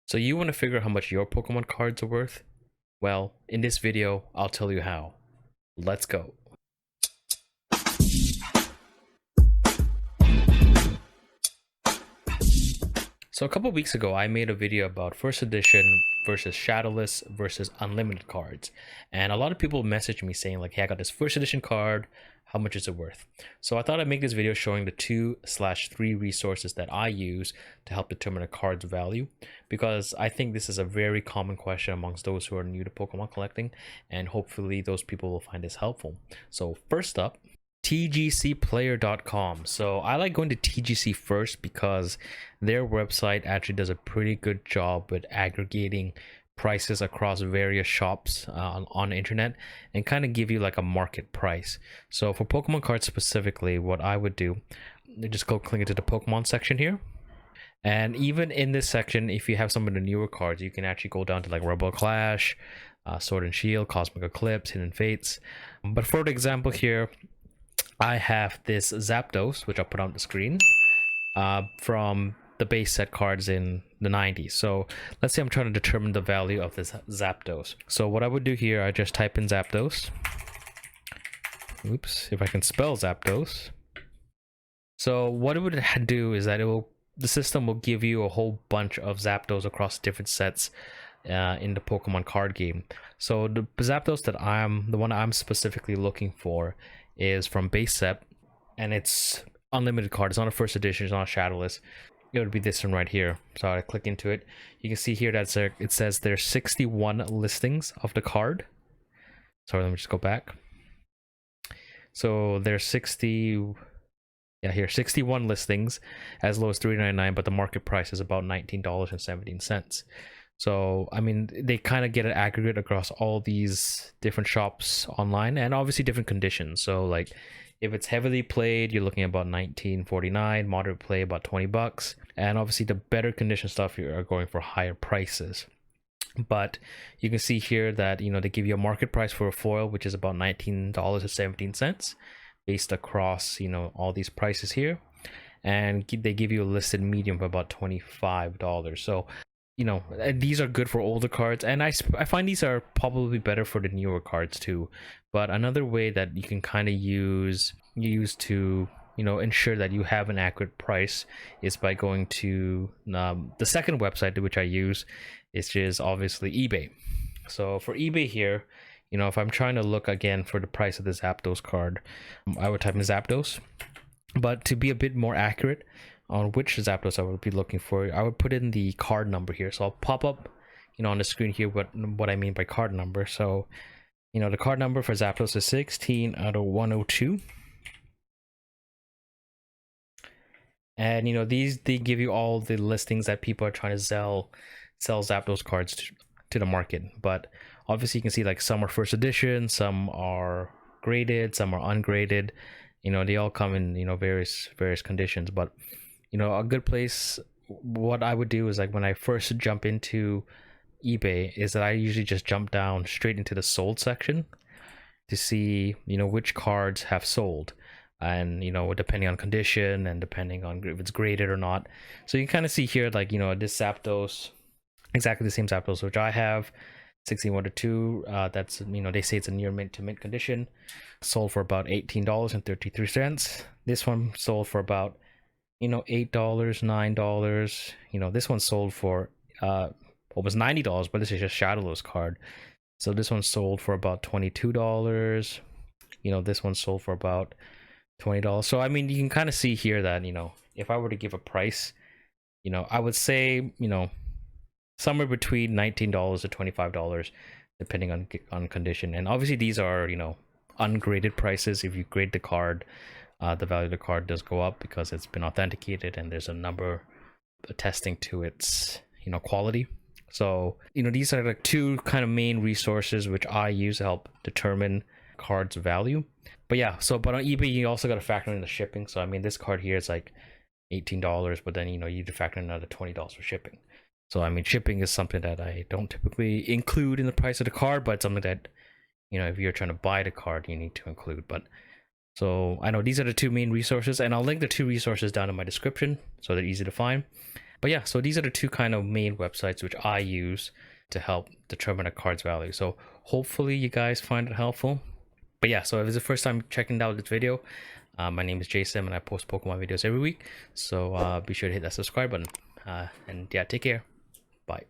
So you want to figure out how much your Pokemon cards are worth? Well, in this video, I'll tell you how. Let's go. So a couple weeks ago, I made a video about first edition versus shadowless versus unlimited cards. And a lot of people messaged me saying like, hey, I got this first edition card. How much is it worth? So I thought I'd make this video showing the 2/3 resources that I use to help determine a card's value, because I think this is a very common question amongst those who are new to Pokemon collecting, and hopefully those people will find this helpful. So first up, tgcplayer.com. So I like going to TGC first because their website actually does a pretty good job with aggregating prices across various shops on the internet and kind of give you like a market price. So for Pokemon cards specifically, what I would do, just go click into the Pokemon section here. And even in this section, if you have some of the newer cards, you can actually go down to like Rebel Clash, Sword and Shield, Cosmic Eclipse, Hidden Fates. But for the example here, I have this Zapdos, which I'll put on the screen, from the base set cards in the 90s. So let's say I'm trying to determine the value of this Zapdos. So what I would do here, I just type in Zapdos. Oops, if I can spell Zapdos. So what it would do is that the system will give you a whole bunch of Zapdos across different sets in the Pokemon card game. So the Zapdos that the one I'm specifically looking for is from base set, and it's unlimited card. It's not a first edition, it's not a shadowless. It would be this one right here. So I click into it, you can see here that it says there's 61 listings of the card. Sorry, let me just go back. So there's 61 listings, as low as $3.99, but the market price is about $19.17. So I mean, they kind of get an aggregate across all these different shops online, and obviously different conditions. So like if it's heavily played, you're looking at about $19.49, moderate play about $20, and obviously the better condition stuff, you are going for higher prices. But you can see here that, you know, they give you a market price for a foil, which is about $19.17 based across, you know, all these prices here, and they give you a listed medium for about $25. So, you know, these are good for older cards, and I find these are probably better for the newer cards too. But another way that you can kind of use to, you know, ensure that you have an accurate price is by going to the second website which I use, which is obviously eBay. So for eBay here, you know, if I'm trying to look again for the price of this Zapdos card, I would type in Zapdos. But to be a bit more accurate on which Zapdos I would be looking for, I would put in the card number here. So I'll pop up, you know, on the screen here what I mean by card number. So, you know, the card number for Zapdos is 16 out of 102. And, you know, they give you all the listings that people are trying to sell Zapdos cards to the market. But obviously you can see like some are first edition, some are graded, some are ungraded. You know, they all come in, you know, various conditions. But, you know, a good place, what I would do is like when I first jump into eBay is that I usually just jump down straight into the sold section to see, you know, which cards have sold, and, you know, depending on condition and depending on if it's graded or not. So you can kind of see here, like, you know, this Zapdos, exactly the same Zapdos which I have, 16/2. That's, you know, they say it's a near mint to mint condition, sold for about $18.33. This one sold for about, you know, $8, $9. You know, this one sold for almost $90, but this is just shadowless card. So this one sold for about $22. You know, this one sold for about $20. So I mean, you can kind of see here that, you know, if I were to give a price, you know, I would say, you know, somewhere between $19 to $25, depending on condition. And obviously these are, you know, ungraded prices. If you grade the card, the value of the card does go up because it's been authenticated and there's a number attesting to its, you know, quality. So, you know, these are like two kind of main resources which I use to help determine card's value. But yeah, so but on eBay you also got to factor in the shipping. So I mean, this card here is like $18, but then, you know, you need to factor in another $20 for shipping. So I mean, shipping is something that I don't typically include in the price of the card, but it's something that, you know, if you're trying to buy the card, you need to include. But so I know these are the two main resources, and I'll link the two resources down in my description so they're easy to find. But yeah, so these are the two kind of main websites which I use to help determine a card's value. So hopefully you guys find it helpful. But yeah, so if it's the first time checking out this video, my name is Jason and I post Pokemon videos every week. So be sure to hit that subscribe button. And yeah, take care. Bye.